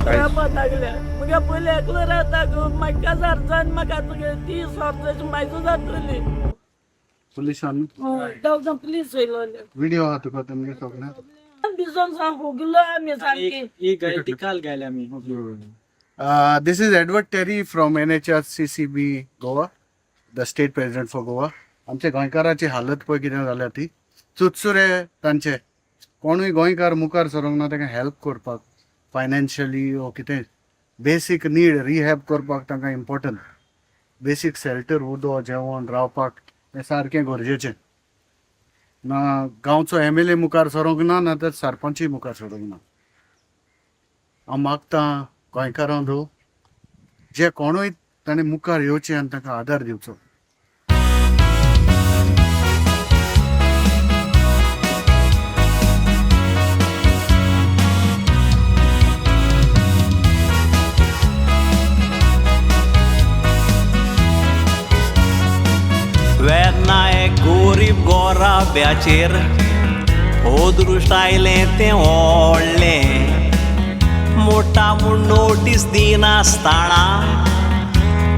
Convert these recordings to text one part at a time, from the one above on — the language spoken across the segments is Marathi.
राबत लागल्या मग पहिले एकलं राहता गो म्हाका हजार जाण म्हाका 30 वर्साची म्हायती जातली पुलिसांनी दोग पुलीस वयलोले व्हिडिओ हा तुका तुमगे सगळ्यात बिजोन सांगू गेलो आम्ही सारखे एक काल गेले आम्ही This is Edward Terry from NHRCCB Goa, the state president for Goa. आमचे गोंयकाराची हालत पळय कितें जाल्या ती चुचुरे तांचे कोणूय गोंयकार मुखार सरोंक ना ताका हेल्प करपाक फायनान्शियली ओ कितें बेसीक नीड रिहॅब करपाक तांकां इम्पॉर्टंट बेसीक शेल्टर उदो जेवण रावपाक हें सारकें गरजेचें ना गांवचो MLA मुखार सरोंक ना ना तर सरपंचूय मुखार सरोंक ना हांव मागतां गोंयकारां दो जे कोणूय ताणें मुखार येवचें आनी तांकां आदार दिवचो वेदना एक गरीब गोराब्याचेर ओदृश्ट आयलें तें व्हडलें मोठा म्हूण नोटीस दिनासतना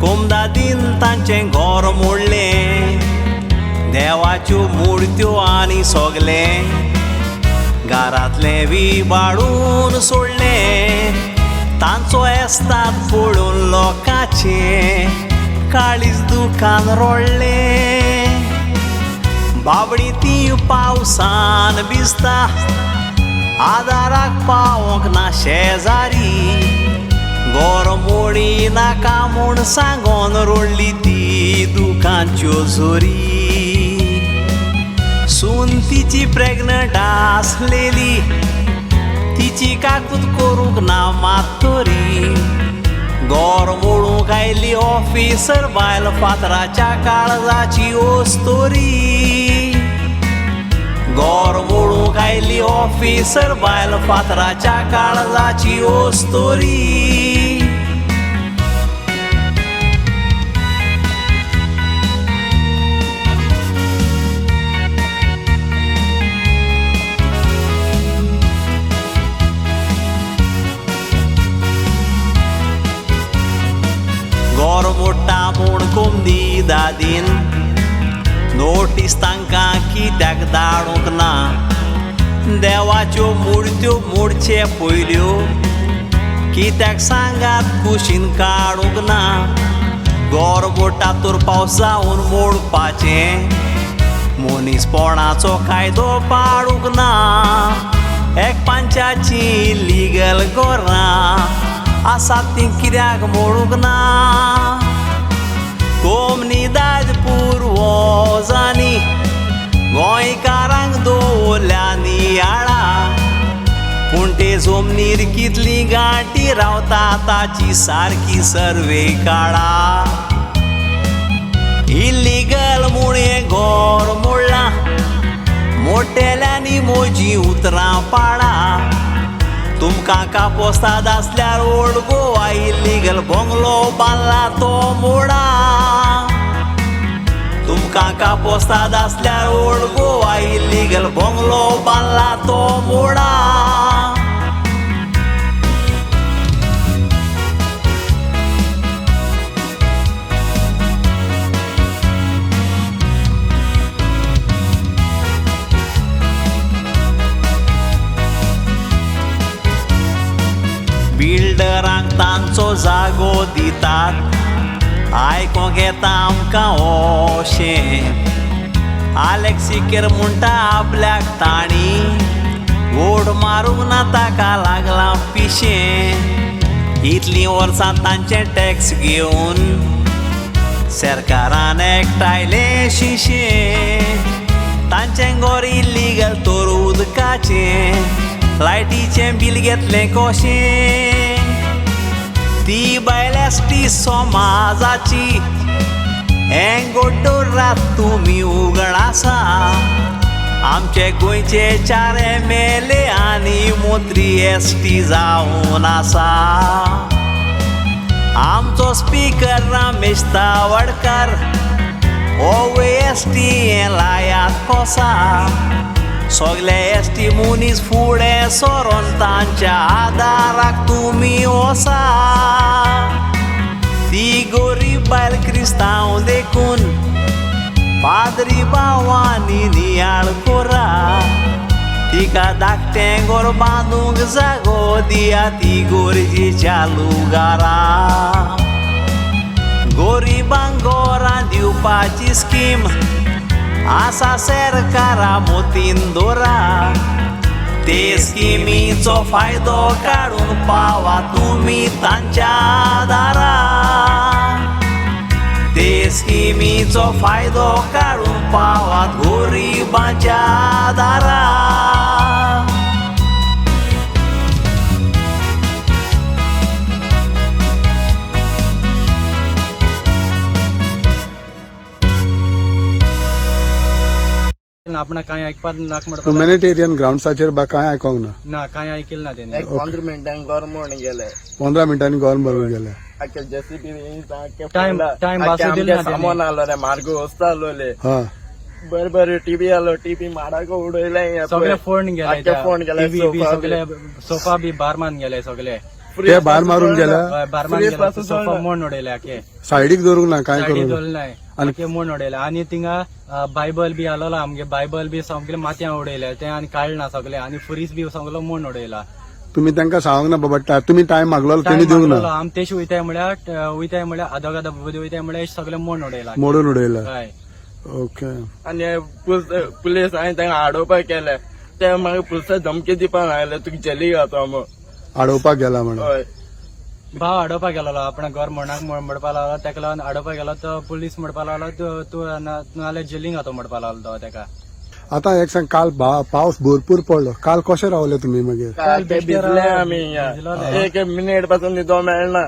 कोमदा दिन तांचें घर मोडलें देवाच्यो मुर्त्यो आनी सोगलें घरांतलें विबाडून सोडलें तांचो येस्ताद पळोवन लोकांचें काळीज दुकान रोडलें बाबडी ती पावसान भिजता आदाराक पावोंक ना शेजारी गोर मोडी नाका म्हूण सांगोन रोडली ती दुकानच्यो झोरी सून तिची प्रेग्नंट आसलेली तिची काकूत करूंक ना मातोरी गोर मोडूंक आयली ऑफिसर बायल फातराच्या काळजाची ओस्तोरी गोर मोडूंक आयली ऑफिसर बायल फातराच्या काळजाची ओस्तोरी गोर मोडटा म्हूण कोमदी दादीन नोटीस तांकां कित्याक धाडूंक ना देवाच्यो मुर्त्यो मोडचे पयल्यो कित्याक सांगात कुशीन काडूंक ना गोर मोडटा तर पावसावून मोडपाचें मनीसपणाचो कायदो पाडूंक ना एक पंचाची लिगल गोरां आसात ती कित्याक मोडूंक ना कोमनी दाद पुर्वजांनी गोंयकारांक दवरल्यांनी आळा पूण ते जमनीर कितली गांठी रावता ताची सारकी सर्वे काडा इल्लीगल म्हूण हें घर मोडलां मोटेल्यांनी म्हजीं उतरां पाडा तुमकां कापोस्ताद आसल्यार ओल्ड गोवा इल्लीगल बंगलो बांदला तो मोडा तुमकां कापोस्ताद आसल्यार ओल्ड गोवा इल्लीगल बंगलो बांदला तो मोडा बिल्डरांक तांचो जागो दितात आयकोंक येता आमकां अशें आलेक्सिकेर म्हणटा आपल्याक ताणी वोट मारूंक ना ताका लागलां पिशें इतलीं वर्सां तांचें टॅक्स घेवन सरकारान एकठायलें शिशें तांचें घर इल्लीगल तर उदकाचें लायटीचें बील घेतलें कशें ती बायल एसटी समाजाची हें गोड्डोरात तुमी उगडासा आमचे गोंयचे 4 MLA आनी मंत्री एसटी जावन आसा आमचो स्पीकर रमेश तावडकार हो एसटी हें लायात कोसा सगळे एसटी मुनीस फुडें सरोन तांच्या आदाराक तुमी वसा. ती गरीब बायल क्रिस्तांव देखून पाद्री भावांनी नियाळ कोरा. तिका धाकटें घर बांदूंक जागो दिया ती गरजेच्या लुगारा. गरिबांक घरां दिवपाची स्कीम आसा सरकारा मोतीन दोरा. ते स्किमीचो फायदो काडून पावा तुमी तांच्या दारा. ते स्किमीचो फायदो काडून पावात गरिबांच्या दारा. आपण काय ऐकपाक नाक म्हणटा ह्युमॅनिटेरियन ग्राउंड्साचेर काय आयकोंक ना. ना काय ऐकलं ना तेणे. 15 मिनिटांनी गव्हर्नमेंट गेले. 15 मिनिटांनी गोवन गेले. आख्या जेसीबी टाइम वाचू दिले ना सामान आलो रे मार्ग वस्ता आलोले. हा बरे टीव्ही आलो. टीव्ही माडाक उडयले. सगळे फोन गेले. फोन गेले. सगळे सोफा बी बारमान गेले सगळे. ते भायर मारून गेल्या. बारमान गेले सोफा मोड उडयले आखे. सायडीक दवरूंक ना काय करूंक ना. नाही आखे मोड उडयले. आणि थिंगा बायबल बी आलोला आमगे. बायबल बी सगळे मातयां उडयले ते आणि काढना सगळे. आणि फ्रीज बी सगळो मोड उडयला. तुम्ही तांकां सांगूंक ना बाबा तुम्ही टायम मागलो तेणी दिवंक ना. आम तेश वयताय म्हळ्यार अदोगाद वयताय म्हळ्यार सगळे मोड उडयला. मोडून उडयला. हय. ओके. आणि पुलीस हांवें तांकां आडोवपाक केले. ते मागीर पुलिसाक धमकी दिवपाक आयले तुका जेलीक घालता म्हणून. आडोवपाक गेला म्हणून. हय. भाव आडोवपाक गेलो आपण घर म्हणपा लागलो. तेका लागून आडोवपाक गेलो तो पुलीस म्हणपा लागलो तूं नाल्यार जेलींक घातो म्हणपा लागलो तो तेका. आता एक सांग काल पावस भरपूर पडलो. काल कशे रावले तुम्ही मागीर. ते भिजले आमी हिंगा. एक मिनिट पासून न्हिदो मेळना.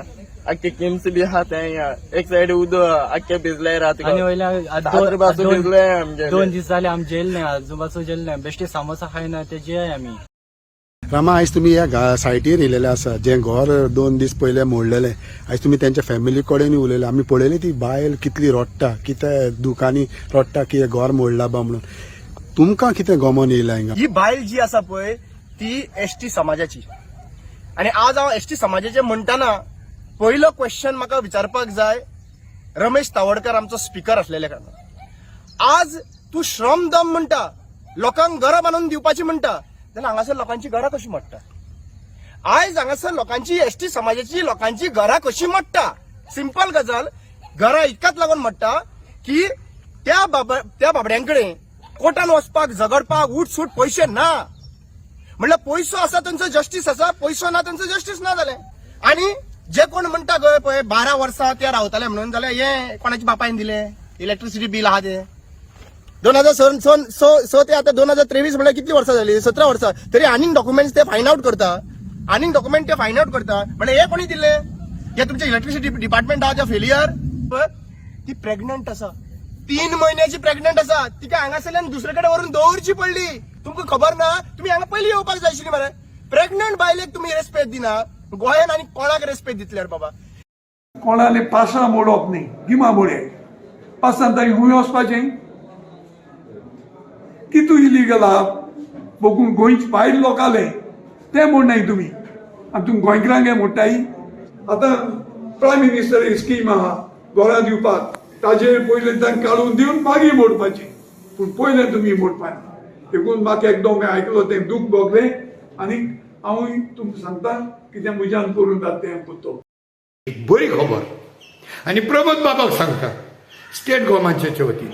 आख्खे किम्स बी आहा ते हिंगा. एक सायड उदो आख्खे भिजले रात. आणि वयल्या पासून भिजले आमगे. 2 दीस जाले आमी जेल नाही आजूबाजू जेल नाही. बेश्टे सामोसा खायना ते जे आमी. रामा आयज तुम्ही ह्या सायटीर येयलेले आसा जे घर 2 दीस पयले मोडलेले. आयज तुम्ही त्यांच्या फॅमिली कडेन उलयले. आमी पळयली ती बायल कितली रडटा कितें दुखांनी रडटा की घर मोडला बा म्हणून. तुमकां कितें गमन येयला हिंगा. ही बायल जी आसा पळय ती एसटी समाजाची. आणि आज हांव एसटी समाजाचे म्हणटाना पयलो क्वेश्चन म्हाका विचारपाक जाय रमेश तावडकर आमचो स्पीकर असलेल्या कारणान. आज तूं श्रमदम म्हणटा लोकांक घरां बांदून दिवपाची म्हणटा जाल्यार हांगासर लोकांची घरां कशी मोडटा. आयज हांगासर लोकांची एसटी समाजाची लोकांची घरां कशी मोडटा. सिंपल गजाल घरां इतकाच लागून मोडटा की त्या बाबड्यांकडे कोर्टान वचपाक झगडपाक उठसूट पैसे ना. म्हणल्यार पैसो आसा तांचो जस्टीस आसा. पैसो ना तांचो जस्टीस ना जालें. आणि जे कोण म्हणटा गय पळय 12 वर्सां ते रावतले म्हणून जाल्यार हे कोणाच्या बापायन दिले इलेक्ट्रिसिटी बिल आहा ते 2006 ते आता 2023 म्हणजे किती वर्सां झाली 17 वर्सां. तरी आनीक डॉक्युमेंट्स ते फायंड आउट करता. आनीक डॉक्युमेंट ते फायंड आउट करता. म्हणजे हे कोणी दिले. हे तुमचे इलेक्ट्रिसिटी डिपार्टमेंट आहा फेलियर. ती प्रेग्नंट आसा. 3 महिन्याची प्रेग्नंट आसा. तिका हांगासरल्यान दुसरेकडे व्हरून दवरची पडली. तुमकां खबर ना. तुम्ही हांगा पयलीं येवपाक जाय आशिल्ली मरे. प्रेग्नंट बायलेक तुम्ही रेस्पेक्ट दिना. गोंयान आनी कोणाक रेस्पेक्ट दितले रे बाबा. कोणाले पासां मोडप न्ही गिमा मोडे पासान तांणी खंय वचपाचें. कितू इलिगल आहा बघून गोंयचे भायर लोक आले ते मोडनाय तुमी आनी तुमी गोंयकारांक हे मोडटाय. आतां प्रायम मिनिस्टर स्कीम आहा घरां दिवपाक ताजेर पयलें तांकां काडून दिवन मागीर मोडपाचें. पूण पयलें तुमी मोडपाना. देखून म्हाका एकदम आयकलो तें दूख भोगलें आनी हांव तुमकां सांगता कितें म्हज्यान करून जाता तें करतो. बरी खबर. आणि प्रमोद बाबाक सांगता स्टेट गव्हर्नमेंटाच्या वतीन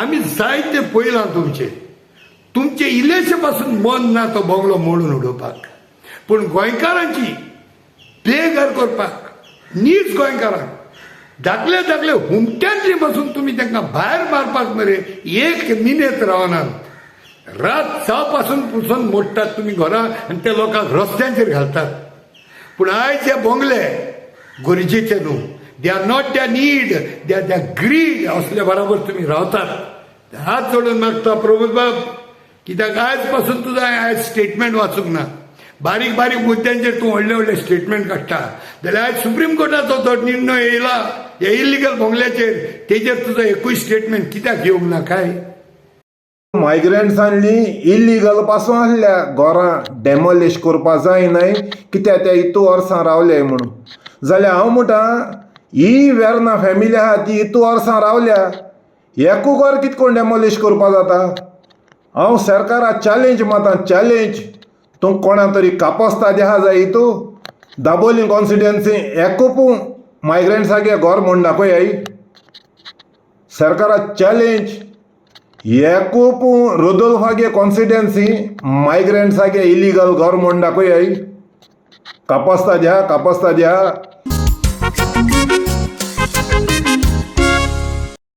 आम्ही जायते पळयलां तुमचे इल्लेशे पासून मन ना तो बंगलो मोडून उडोवपाक. पूण गोंयकारांची बेघर करपाक नीज गोंयकारांक धाकले धाकले हुमट्यांतली पासून तुम्ही तांकां भायर मारपाक मरे एक मिनेट रावनात. रात जाव पासून मोडटात तुम्ही घरां आनी ते लोकांक रस्त्यांचेर घालतात. पूण आयज हे बंगले गरजेचे न्हू. दे आर नॉट त्या नीड दे आर त्या ग्रीड असल्या बरोबर तुम्ही रावतात. हात जोडून मागता प्रमोद बाब कित्याक आयज पासून तुझं आयज स्टेटमेंट वाचूंक ना. बारीक बारीक मुद्द्यांचेर तूं व्हडले व्हडले स्टेटमेंट काडटा जाल्यार आयज सुप्रीम कोर्टाचो जो निर्णय येयला ह्या इलिगल बंगल्याचेर तेजेर तुजो एकूय स्टेटमेंट कित्याक घेवंक ना काय. मायग्रंट्सांनी इलिगल पासून आसल्या घरां डेमोलिश करपा जायनाय कित्याक ते इतू वर्सां रावले म्हणून. जाल्यार हांव म्हणटा ही वेर्ना फॅमिली आहा ती इतू वर्सां रावल्या, एकू घर कितें कोण डेमोलिश करपा जाता. हांव सरकाराक चॅलेंज मारता, चॅलेंज. तूं कोणा तरी कापोस्ताद आहा जाय इतू दाबोलीम कॉन्स्टिट्युएन्सी एकूप मायग्रंट्सागे घर म्हूण दाखय. सरकाराक चॅलेंज, एकूप रोदोल्फागे कॉन्स्टिट्युएन्सी मायग्रंट्सागे इलिगल घर म्हूण दाखय. कापोस्ताद आहा, कापोस्ताद आहा.